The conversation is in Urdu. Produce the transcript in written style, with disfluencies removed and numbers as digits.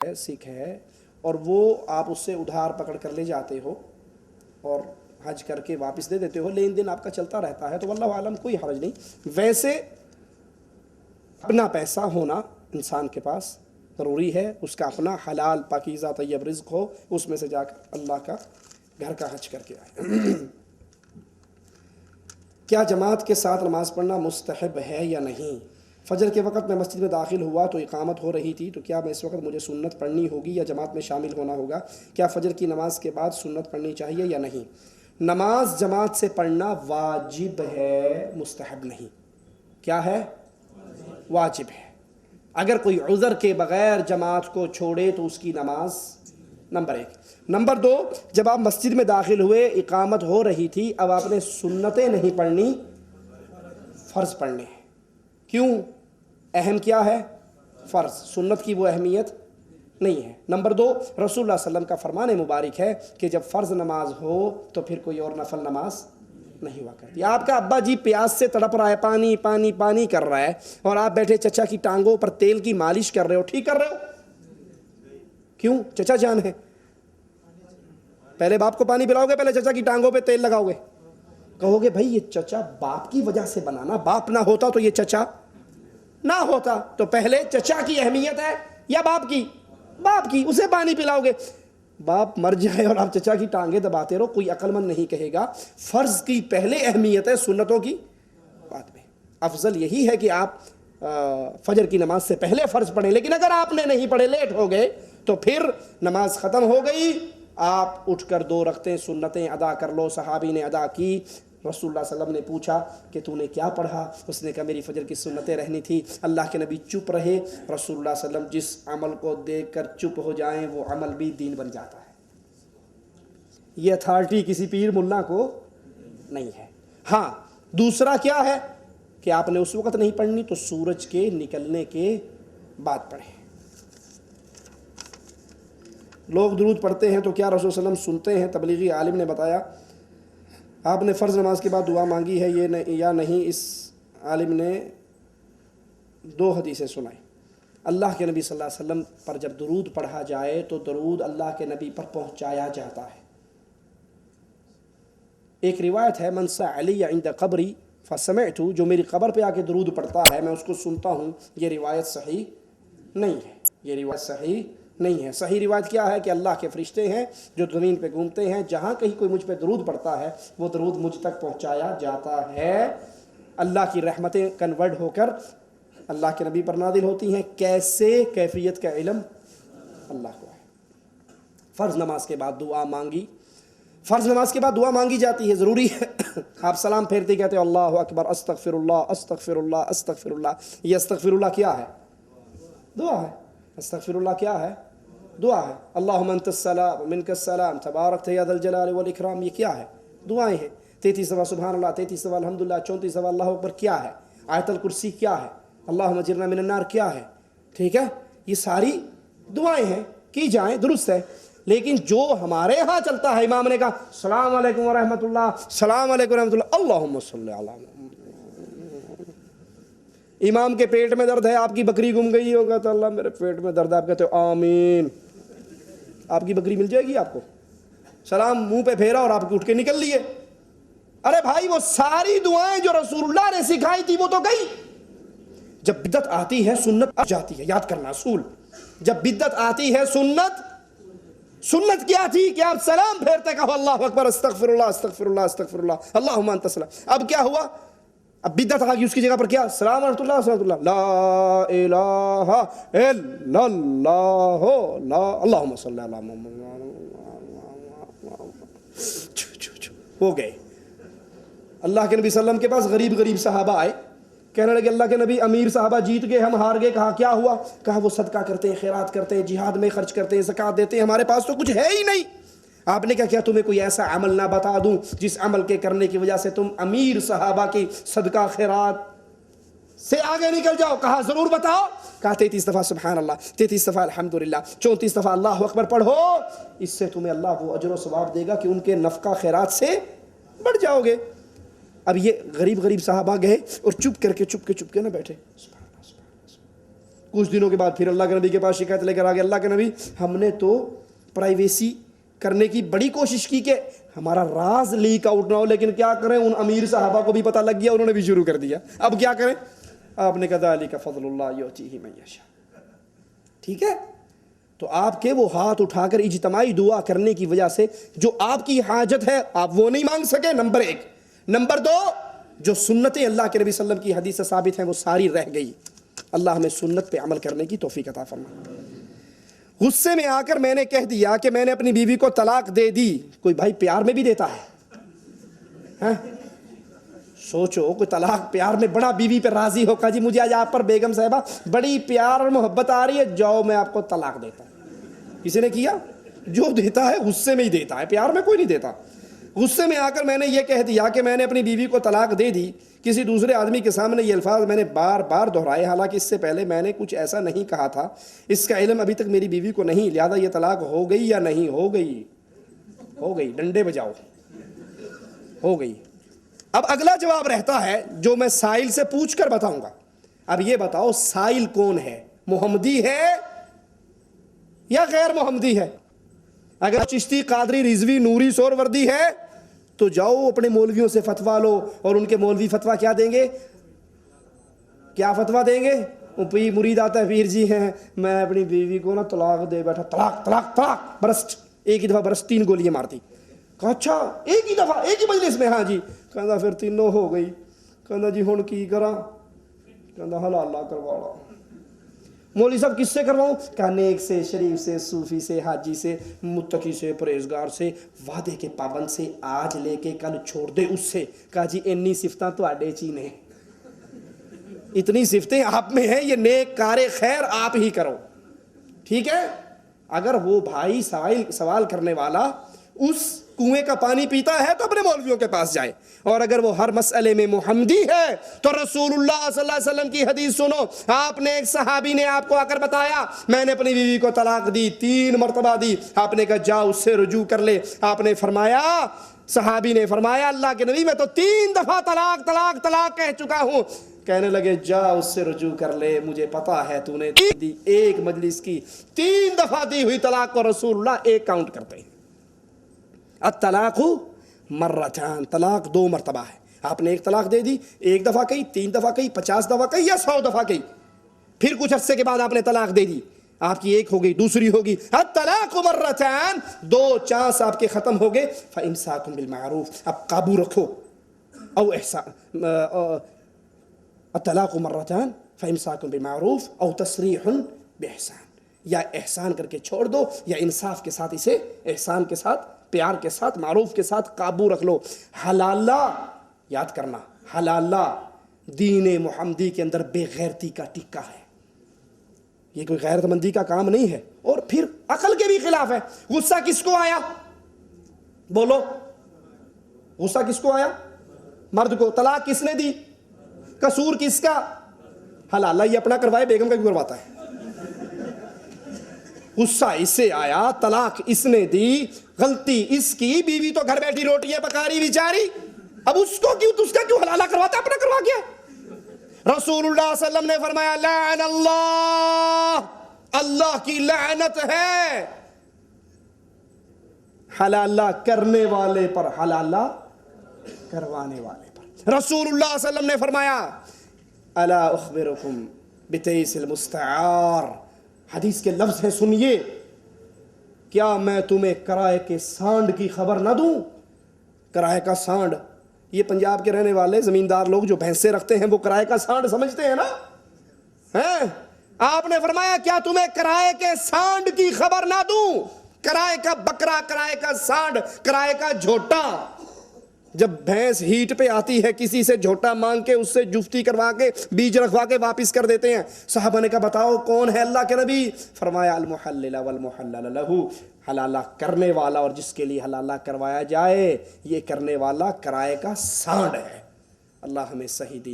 سکھ ہے اور وہ آپ اس سے ادھار پکڑ کر لے جاتے ہو اور حج کر کے واپس دے دیتے ہو، لین دین آپ کا چلتا رہتا ہے، تو واللہ عالم کوئی حرج نہیں۔ ویسے اپنا پیسہ ہونا انسان کے پاس ضروری ہے، اس کا اپنا حلال پاکیزہ طیب رزق ہو، اس میں سے جا کر اللہ کا گھر کا حج کر کے آئے۔ کیا جماعت کے ساتھ نماز پڑھنا مستحب ہے یا نہیں؟ فجر کے وقت میں مسجد میں داخل ہوا تو اقامت ہو رہی تھی، تو کیا میں اس وقت مجھے سنت پڑھنی ہوگی یا جماعت میں شامل ہونا ہوگا؟ کیا فجر کی نماز کے بعد سنت پڑھنی چاہیے یا نہیں؟ نماز جماعت سے پڑھنا واجب ہے، مستحب نہیں۔ کیا ہے؟ واجب ہے۔ اگر کوئی عذر کے بغیر جماعت کو چھوڑے تو اس کی نماز نمبر 1۔ نمبر 2، جب آپ مسجد میں داخل ہوئے اقامت ہو رہی تھی، اب آپ نے سنتیں نہیں پڑھنی، فرض پڑھنے ہیں۔ کیوں؟ اہم کیا ہے؟ فرض۔ سنت کی وہ اہمیت نہیں ہے۔ نمبر 2، رسول اللہ صلی اللہ علیہ وسلم کا فرمان مبارک ہے کہ جب فرض نماز ہو تو پھر کوئی اور نفل نماز نہیں ہوا کرتی۔ آپ کا ابا جی پیاس سے تڑپ رہا ہے، پانی پانی پانی کر رہا ہے، اور آپ بیٹھے چچا کی ٹانگوں پر تیل کی مالش کر رہے ہو، ٹھیک کر رہے ہو؟ کیوں؟ چچا جان ہے۔ پہلے باپ کو پانی پلاؤ گے، پہلے چچا کی ٹانگوں پہ تیل لگاؤ گے؟ کہو گے بھائی یہ چچا باپ کی وجہ سے بنانا، باپ نہ ہوتا تو یہ چچا نہ ہوتا۔ تو پہلے چچا کی اہمیت ہے یا باپ کی؟ باپ کی۔ اسے پانی پلاؤ گے، باپ مر جائے اور آپ چچا کی ٹانگیں دباتے رہو، کوئی عقل مند نہیں کہے گا۔ فرض کی پہلے اہمیت ہے، سنتوں کی بعد میں۔ افضل یہی ہے کہ آپ فجر کی نماز سے پہلے فرض پڑھیں، لیکن اگر آپ نے نہیں پڑھے، لیٹ ہو گئے، تو پھر نماز ختم ہو گئی، آپ اٹھ کر 2 رکعتیں سنتیں ادا کر لو۔ صحابی نے ادا کی، رسول اللہ صلی اللہ علیہ وسلم نے پوچھا کہ تو نے کیا پڑھا؟ اس نے کہا میری فجر کی سنتیں رہنی تھی۔ اللہ کے نبی چپ رہے۔ رسول اللہ صلی اللہ علیہ وسلم جس عمل کو دیکھ کر چپ ہو جائیں وہ عمل بھی دین بن جاتا ہے۔ یہ اتھارٹی کسی پیر ملا کو نہیں ہے۔ ہاں، دوسرا کیا ہے کہ آپ نے اس وقت نہیں پڑھنی تو سورج کے نکلنے کے بعد پڑھیں۔ لوگ درود پڑھتے ہیں تو کیا رسول صلی اللہ علیہ وسلم سنتے ہیں؟ تبلیغی عالم نے بتایا آپ نے فرض نماز کے بعد دعا مانگی ہے یہ یا نہیں؟ اس عالم نے 2 حدیثیں سنائیں۔ اللہ کے نبی صلی اللہ علیہ وسلم پر جب درود پڑھا جائے تو درود اللہ کے نبی پر پہنچایا جاتا ہے۔ ایک روایت ہے من صلی علی عند قبری فسمعت، جو میری قبر پہ آ کے درود پڑھتا ہے میں اس کو سنتا ہوں۔ یہ روایت صحیح نہیں ہے، یہ روایت صحیح نہیں ہے۔ صحیح روایت کیا ہے کہ اللہ کے فرشتے ہیں جو زمین پہ گھومتے ہیں، جہاں کہیں کوئی مجھ پہ درود پڑتا ہے وہ درود مجھ تک پہنچایا جاتا ہے۔ اللہ کی رحمتیں کنورٹ ہو کر اللہ کے نبی پر نازل ہوتی ہیں۔ کیسے؟ کیفیت کا علم اللہ کو ہے۔ فرض نماز کے بعد دعا مانگی، فرض نماز کے بعد دعا مانگی جاتی ہے، ضروری ہے۔ آپ سلام پھیرتے کہتے ہیں اللہ اکبر، استغفر اللہ استغفر اللہ استغفر اللہ۔ یہ استغفر اللہ کیا ہے؟ دعا ہے۔ استغفر اللہ کیا ہے؟ دعا ہے۔ اللہم انت السلام منک السلام تبارکت یا ذا الجلال والاکرام، یہ کیا ہے؟ دعائیں ہیں۔ 33 دفعہ سبحان اللہ، 33 دفعہ الحمدللہ، 34 دفعہ اللہ اکبر کیا ہے؟ آیت الکرسی کیا ہے؟ اللہم اجرنا من النار کیا ہے؟ ٹھیک ہے، یہ ساری دعائیں ہیں، کی جائیں، درست ہے۔ لیکن جو ہمارے ہاں چلتا ہے، امام نے کہا السلام علیکم ورحمۃ اللہ، السلام علیکم ورحمۃ اللہ، اللہم صلی علی محمد۔ امام کے پیٹ میں درد ہے، آپ کی بکری گم گئی ہوگا تو اللہ میرے پیٹ میں درد ہے، آپ کہتے ہو آمین، آپ کی بکری مل جائے گی آپ کو۔ سلام منہ پہ پھیرا اور آپ اٹھ کے نکل لیے۔ ارے بھائی وہ ساری دعائیں جو رسول اللہ نے سکھائی تھی وہ تو گئی۔ جب بدعت آتی ہے سنت آ جاتی ہے، یاد کرنا اصول۔ جب بدعت آتی ہے سنت کیا تھی کہ آپ سلام پھیرتے کہو اللہ اکبر استغفر اللہ استغفر اللہ استغفر اللہ اللہم انت السلام۔ اب کیا ہوا؟ اب بدعت آ گئی، اس کی جگہ پر کیا؟ سلام ورحمۃ اللہ ورحمۃ اللہ، لا الہ الا اللہ، لا اللہم صلی علی محمد ہو گئے۔ اللہ کے نبی صلی اللہ علیہ وسلم کے پاس غریب صحابہ آئے، کہنے لگے اللہ کے نبی امیر صحابہ جیت گئے، ہم ہار گئے۔ کہا کیا ہوا؟ کہا وہ صدقہ کرتے ہیں، خیرات کرتے ہیں، جہاد میں خرچ کرتے ہیں، زکوٰۃ دیتے ہیں، ہمارے پاس تو کچھ ہے ہی نہیں۔ آپ نے کیا تمہیں کوئی ایسا عمل نہ بتا دوں جس عمل کے کرنے کی وجہ سے تم امیر صحابہ کی صدقہ خیرات سے آگے نکل جاؤ؟ کہا ضرور بتاؤ۔ کہا 33 دفعہ سبحان اللہ، 33 دفعہ الحمدللہ، 34 دفعہ اللہ اکبر پڑھو، اس سے تمہیں اللہ وہ اجر و ثواب دے گا کہ ان کے نفقہ خیرات سے بڑھ جاؤ گے۔ اب یہ غریب صحابہ گئے اور چپ کر کے نہ بیٹھے، کچھ دنوں کے بعد پھر اللہ کے نبی کے پاس شکایت لے کر آ گیا، اللہ کے نبی ہم نے تو پرائیویسی کرنے کی بڑی کوشش کی کہ ہمارا راز لیک آؤٹ نہ ہو، لیکن کیا کریں، ان امیر صحابہ کو بھی پتہ لگ گیا، انہوں نے بھی شروع کر دیا، اب کیا کریں؟ آپ نے کہا ذالک فضل اللہ یؤتیہ من یشاء۔ ٹھیک ہے، تو آپ کے وہ ہاتھ اٹھا کر اجتماعی دعا کرنے کی وجہ سے جو آپ کی حاجت ہے آپ وہ نہیں مانگ سکے، نمبر 1۔ نمبر 2، جو سنتیں اللہ کے نبی صلی اللہ علیہ وسلم کی حدیث سے ثابت ہیں وہ ساری رہ گئی۔ اللہ ہمیں سنت پہ عمل کرنے کی توفیق عطا فرمائے۔ غصے میں آ کر میں نے کہہ دیا کہ میں نے اپنی بیوی کو طلاق دے دی۔ کوئی بھائی پیار میں بھی دیتا ہے؟ سوچو، کوئی طلاق پیار میں بڑا بیوی پہ راضی ہو، کہا جی مجھے آج آپ پر بیگم صاحبہ بڑی پیار اور محبت آ رہی ہے، جاؤ میں آپ کو طلاق دیتا ہوں۔ کسی نے کیا؟ جو دیتا ہے غصے میں ہی دیتا ہے، پیار میں کوئی نہیں دیتا۔ غصے میں آ کر میں نے یہ کہہ دیا کہ میں نے اپنی بیوی کو طلاق دے دی۔ کسی دوسرے آدمی کے سامنے یہ الفاظ میں نے بار بار دہرائے، حالانکہ اس سے پہلے میں نے کچھ ایسا نہیں کہا تھا۔ اس کا علم ابھی تک میری بیوی کو نہیں، لہذا یہ طلاق ہو گئی یا نہیں؟ ہو گئی، ہو گئی، ڈنڈے بجاؤ، ہو گئی۔ اب اگلا جواب رہتا ہے جو میں سائل سے پوچھ کر بتاؤں گا۔ اب یہ بتاؤ سائل کون ہے؟ محمدی ہے یا غیر محمدی ہے؟ اگر چشتی، قادری، رضوی، نوری، سہروردی ہے تو جاؤ اپنے مولویوں سے فتویٰ لو، اور ان کے مولوی فتویٰ کیا دیں گے؟ کیا فتویٰ دیں گے؟ وہ مرید آتا ہے، پیر جی ہیں میں اپنی بیوی کو نا طلاق دے بیٹھا، طلاق طلاق طلاق، برسٹ، ایک ہی دفعہ برسٹ، 3 گولیاں مارتی۔ کہا اچھا ایک ہی دفعہ ایک ہی مجلس میں؟ ہاں جی۔ کہنا پھر تینوں ہو گئی۔ کہنا جی ہن کی کراں؟ کہنا حلالہ کروا لا۔ مولوی صاحب کس سے کرواؤں؟ کہا نیک سے، شریف سے، صوفی سے، حاجی سے، متقی سے، پرہیزگار سے، وعدے کے پابند سے، آج لے کے کل چھوڑ دے اس سے۔ کہا جی انی صفتاں تواڈے چ نے، اتنی صفتیں آپ میں ہیں، یہ نیک کار خیر آپ ہی کرو۔ ٹھیک ہے، اگر وہ بھائی سوال کرنے والا اس کنویں کا پانی پیتا ہے تو اپنے مولویوں کے پاس جائے، اور اگر وہ ہر مسئلے میں محمدی ہے تو رسول اللہ صلی اللہ علیہ وسلم کی حدیث سنو۔ آپ نے، ایک صحابی نے آپ کو آ کر بتایا میں نے اپنی بیوی کو طلاق دی، 3 مرتبہ دی۔ آپ نے کہا جا اس سے رجوع کر لے۔ آپ نے فرمایا، صحابی نے فرمایا اللہ کے نبی میں تو 3 دفعہ طلاق طلاق طلاق کہہ چکا ہوں۔ کہنے لگے جا اس سے رجوع کر لے، مجھے پتا ہے تو نے دی، ایک مجلس کی 3 دفعہ دی ہوئی طلاق کو رسول اللہ 1 کاؤنٹ کرتے ہیں۔ الطلاق مرتان، طلاق 2 مرتبہ ہے۔ آپ نے 1 طلاق دے دی، 1 دفعہ کہی، 3 دفعہ کہی، 50 دفعہ کہی یا 100 دفعہ کہی، پھر کچھ عرصے کے بعد آپ نے طلاق دے دی، آپ کی 1 ہو گئی، دوسری ہوگی۔ الطلاق مرتان، 2 چانس آپ کے ختم ہو گئے۔ فإمساک بالمعروف، اب قابو رکھو، او احسان، الطلاق مرتان فإمساک بالمعروف او تسریح بإحسان، یا احسان کر کے چھوڑ دو یا انصاف کے ساتھ اسے، احسان کے ساتھ، پیار کے ساتھ، معروف کے ساتھ قابو رکھ لو۔ حلالہ، یاد کرنا، حلالہ دین محمدی کے اندر بے غیرتی کا ٹکا ہے، یہ کوئی غیرت مندی کا کام نہیں ہے، اور پھر عقل کے بھی خلاف ہے۔ غصہ کس کو آیا؟ بولو، غصہ کس کو آیا؟ مرد کو۔ طلاق کس نے دی؟ قصور کس کا؟ حلالہ یہ اپنا کروائے، بیگم کا کیوں کرواتا ہے؟ غصہ اس سے آیا، طلاق اس نے دی، غلطی اس کی، بیوی تو گھر بیٹھی روٹیاں پکا رہی بیچاری، اب اس کو کیوں، اس کا کیوں حلالہ کرواتا ہے؟ اپنا کروا کیا؟ رسول اللہ صلی اللہ علیہ وسلم نے فرمایا لعن اللہ، اللہ کی لعنت ہے حلالہ کرنے والے پر، حلالہ کروانے والے پر۔ رسول اللہ صلی اللہ علیہ وسلم نے فرمایا الا اخبرکم بتیس المستعار، حدیث کے لفظ ہیں سنیے، کیا میں تمہیں کرائے کے سانڈ کی خبر نہ دوں؟ کرائے کا سانڈ، یہ پنجاب کے رہنے والے زمیندار لوگ جو بھینسیں رکھتے ہیں وہ کرائے کا سانڈ سمجھتے ہیں نا، ہیں؟ آپ نے فرمایا کیا تمہیں کرائے کے سانڈ کی خبر نہ دوں؟ کرائے کا بکرا، کرائے کا سانڈ، کرائے کا جھوٹا۔ جب بھینس ہیٹ پہ آتی ہے کسی سے جھوٹا مانگ کے اس سے جفتی کروا کے بیج رکھوا کے واپس کر دیتے ہیں۔ صحابہ نے کہا بتاؤ کون ہے اللہ کے نبی؟ فرمایا المحلل والمحلل لہ، حلالہ کرنے والا اور جس کے لیے حلالہ کروایا جائے، یہ کرنے والا کرائے کا سانڈ ہے۔ اللہ ہمیں صحیح دین